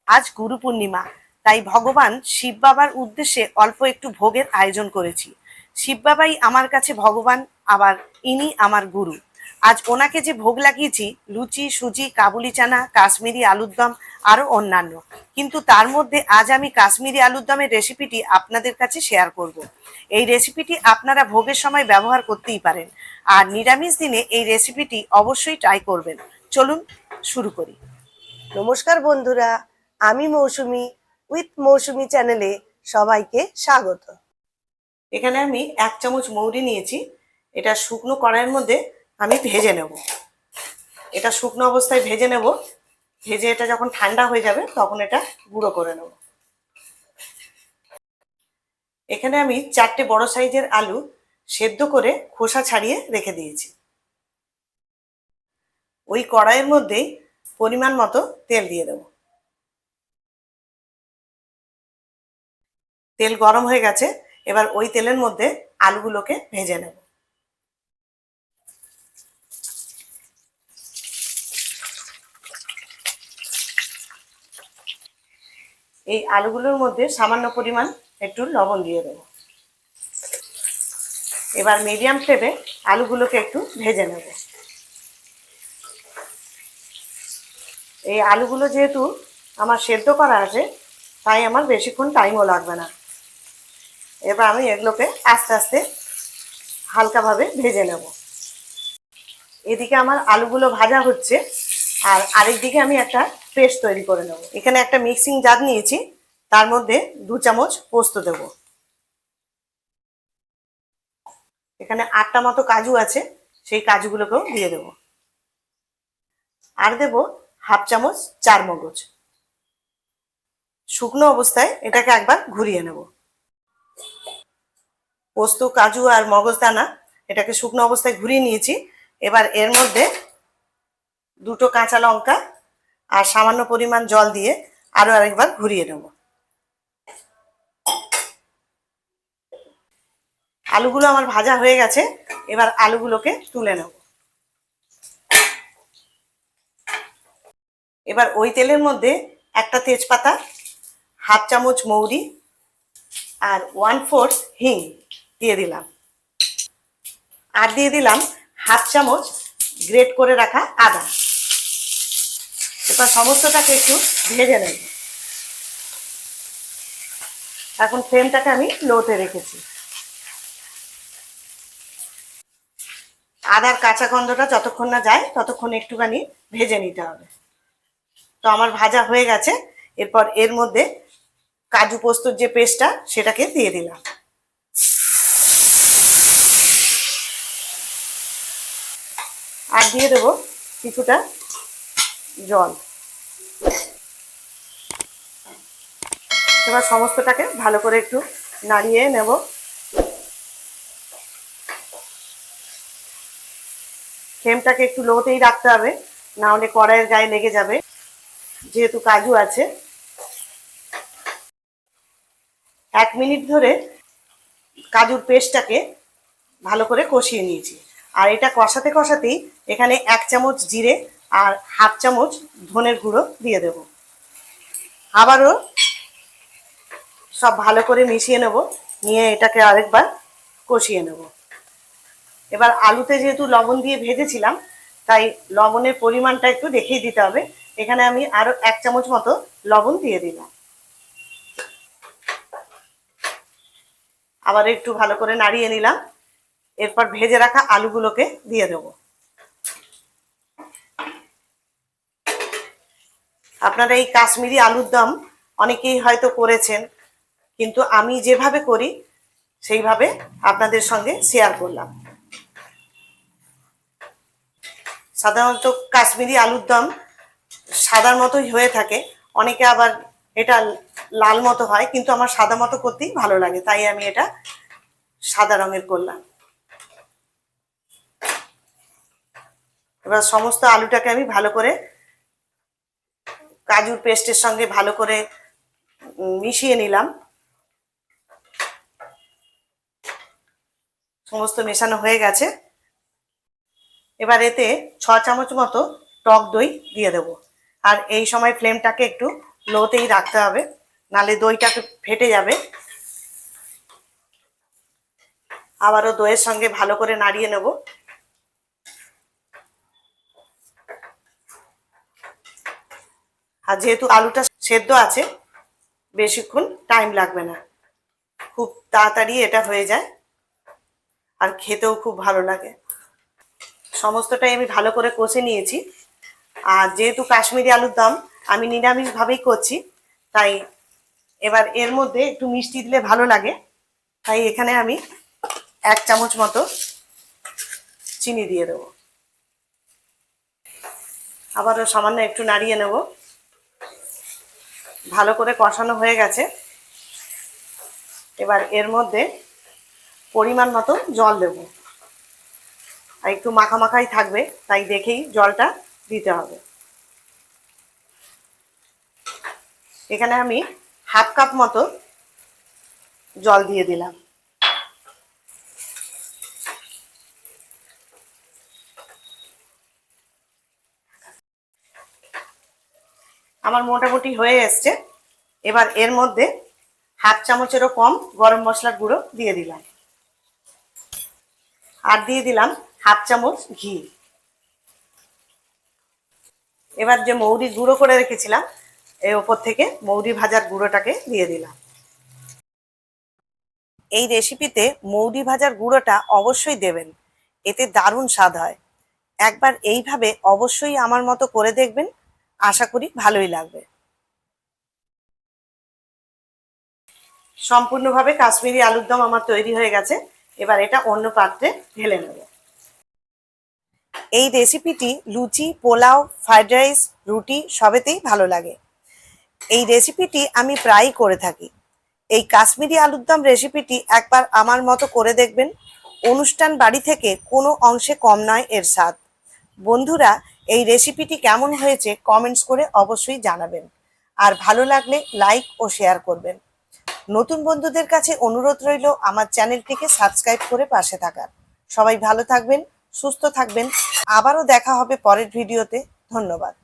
আজ গুরু পূর্ণিমা, তাই ভগবান শিব বাবার উদ্দেশ্যে অল্প একটু ভোগের আয়োজন করেছি। শিব বাবাই আমার কাছে ভগবান, আবার ইনি আমার গুরু। আজ ওনাকে যে ভোগ লাগিয়েছি লুচি, সুজি, কাবুলি চানা, কাশ্মীরি আলুর দম, আরও অন্যান্য। কিন্তু তার মধ্যে আজ আমি কাশ্মীরি আলুর দমের রেসিপিটি আপনাদের কাছে শেয়ার করব। এই রেসিপিটি আপনারা ভোগের সময় ব্যবহার করতেই পারেন, আর নিরামিষ দিনে এই রেসিপিটি অবশ্যই ট্রাই করবেন। চলুন শুরু করি। নমস্কার বন্ধুরা, আমি মৌসুমি উইথ মৌসুমি চ্যানেলে সবাইকে স্বাগত। এখানে আমি 1 চামচ মৌরি নিয়েছি। এটা শুকনো কড়াইয়ের মধ্যে আমি ভেজে নেব। এটা শুকনো অবস্থায় ভেজে নেব। ভেজে এটা যখন ঠান্ডা হয়ে যাবে তখন এটা গুঁড়ো করে নেব। এখানে আমি 4টে বড় সাইজের আলু সেদ্ধ করে খোসা ছাড়িয়ে রেখে দিয়েছি। ওই কড়াইয়ের মধ্যেই পরিমাণ মতো তেল দিয়ে দেব। তেল গরম হয়ে গেছে, এবার ওই তেলের মধ্যে আলুগুলোকে ভেজে নেব। এই আলুগুলোর মধ্যে সামান্য পরিমাণ একটু লবণ দিয়ে দেব। এবার মিডিয়াম ফ্লেমে আলুগুলোকে একটু ভেজে নেব। এই আলুগুলো যেহেতু আমার সেদ্ধ করা আছে, তাই আমার বেশিক্ষণ টাইমও লাগবে না। এবার আমি এগুলোকে আস্তে আস্তে হালকাভাবে ভেজে নেব। এদিকে আমার আলুগুলো ভাজা হচ্ছে, আর আরেক দিকে আমি একটা পেস্ট তৈরি করে নেব। এখানে একটা মিক্সিং জার নিয়েছি, তার মধ্যে 2 চামচ পোস্ত দেব। এখানে 8টা মতো কাজু আছে, সেই কাজুগুলোকেও দিয়ে দেব। আর দেব হাফ চামচ চারমগজ। শুকনো অবস্থায় এটাকে একবার ঘুরিয়ে নেব। পোস্ত, কাজু আর মগজদানা এটাকে শুকনো অবস্থায় ঘুরিয়ে নিয়েছি। এবার এর মধ্যে 2টো কাঁচা লঙ্কা আর সামান্য পরিমাণ জল দিয়ে আরও আরেকবার ঘুরিয়ে নেব। আলুগুলো আমার ভাজা হয়ে গেছে, এবার আলুগুলোকে তুলে নেব। এবার ওই তেলের মধ্যে একটা তেজপাতা, হাফ চামচ মৌরি আর 1/4 হিং দিয়ে দিলাম। আর দিয়ে দিলাম হাফ চামচ গ্রেট করে রাখা আদা। এবার সমস্তটাকে একটু ভেজে নেব। এখন ফ্লেমটাকে আমি লোতে রেখেছি। আদার কাঁচা গন্ধটা যতক্ষণ না যায় ততক্ষণ একটুখানি ভেজে নিতে হবে। তো আমার ভাজা হয়ে গেছে। এরপর এর মধ্যে কাজু পোস্তর যে পেস্টটা সেটাকে দিয়ে দিলাম। আর দিয়ে দেবো কিছুটা জল। এবার সমস্তটাকে ভালো করে একটু নাড়িয়ে নেব। ফ্লেমটাকে একটু লোতেই রাখতে হবে, না হলে কড়াইয়ের গায়ে লেগে যাবে, যেহেতু কাজু আছে। 1 মিনিট ধরে কাজুর পেস্টটাকে ভালো করে কষিয়ে নিয়েছি। আর এটা কষাতে কষাতেই এখানে 1 চামচ জিরে আর হাফ চামচ ধনের গুঁড়ো দিয়ে দেব। আবারও সব ভালো করে মিশিয়ে নেব, নিয়ে এটাকে আরেকবার কষিয়ে নেব। এবার আলুতে যেহেতু লবণ দিয়ে ভেজেছিলাম, তাই লবণের পরিমাণটা একটু দেখেই দিতে হবে। এখানে আমি আরও 1 চামচ মতো লবণ দিয়ে দিলাম। আবার একটু ভালো করে নাড়িয়ে নিলাম। এরপর ভেজে রাখা আলুগুলোকে দিয়ে দেব। আপনারা এই কাশ্মীরি আলুর দম অনেকেই হয়তো করেছেন, কিন্তু আমি যেভাবে করি সেইভাবে আপনাদের সঙ্গে শেয়ার করলাম। সাধারণত কাশ্মীরি আলুর দম সাদার মতোই হয়ে থাকে, অনেকে আবার এটা লাল মতো হয়, কিন্তু আমার সাদা মতো করতেই ভালো লাগে, তাই আমি এটা সাদা রঙের করলাম। এবার সমস্ত আলুটাকে আমি ভালো করে কাজুর পেস্টের সঙ্গে ভালো করে মিশিয়ে নিলাম। সমস্ত মেশানো হয়ে গেছে। এবার এতে 6 চামচ মতো টক দই দিয়ে দেবো। আর এই সময় ফ্লেমটাকে একটু লোতেই রাখতে হবে, নালে দইটা ফেটে যাবে। আবারও দইয়ের সঙ্গে ভালো করে নাড়িয়ে নেব। আর যেহেতু আলুটা সেদ্ধ আছে, বেশিক্ষণ টাইম লাগবে না, খুব তাড়াতাড়ি এটা হয়ে যায় আর খেতেও খুব ভালো লাগে। সমস্তটাই আমি ভালো করে কষে নিয়েছি। আর যেহেতু কাশ্মীরি আলুর দম আমি নিরামিষভাবেই করছি, তাই এবার এর মধ্যে একটু মিষ্টি দিলে ভালো লাগে, তাই এখানে আমি 1 চামচ মতো চিনি দিয়ে দেবো। আবারও সামান্য একটু নাড়িয়ে নেব। ভালো করে কষানো হয়ে গেছে। এবার এর মধ্যে পরিমাণ মতো জল দেব। আর একটু মাখা মাখাই থাকবে, তাই দেখেই জলটা দিতে হবে। এখানে আমি 1/2 কাপ মতো জল দিয়ে দিলাম। আমার মোটামুটি হয়ে এসছে। এবার এর মধ্যে 1/2 চামচেরও কম গরম মশলার গুঁড়ো দিয়ে দিলাম। আর দিয়ে দিলাম 1/2 চামচ ঘি। এবার যে মৌরি গুঁড়ো করে রেখেছিলাম, এর ওপর থেকে মৌরি ভাজার গুঁড়োটাকে দিয়ে দিলাম। এই রেসিপিতে মৌরি ভাজার গুঁড়োটা অবশ্যই দেবেন, এতে দারুণ স্বাদ হয়। একবার এইভাবে অবশ্যই আমার মতো করে দেখবেন, আশা করি ভালোই লাগবে। সম্পূর্ণভাবে কাশ্মীরি আলুর দম আমার তৈরি হয়ে গেছে। এবার এটা অন্য পাত্রে ঢেলে নেব। এই রেসিপিটি লুচি, পোলাও, ফ্রাইড রাইস, রুটি সবেতেই ভালো লাগে। এই রেসিপিটি আমি প্রায়ই করে থাকি। এই কাশ্মীরি আলুর দম রেসিপিটি একবার আমার মতো করে দেখবেন, অনুষ্ঠান বাড়ি থেকে কোনো অংশে কম নয় এর স্বাদ। বন্ধুরা, এই রেসিপিটি কেমন হয়েছে কমেন্টস করে অবশ্যই জানাবেন। আর ভালো লাগলে লাইক ও শেয়ার করবেন। নতুন বন্ধুদের কাছে অনুরোধ রইল আমার চ্যানেলটিকে সাবস্ক্রাইব করে পাশে থাকার। সবাই ভালো থাকবেন, সুস্থ থাকবেন। আবারও দেখা হবে পরের ভিডিওতে। ধন্যবাদ।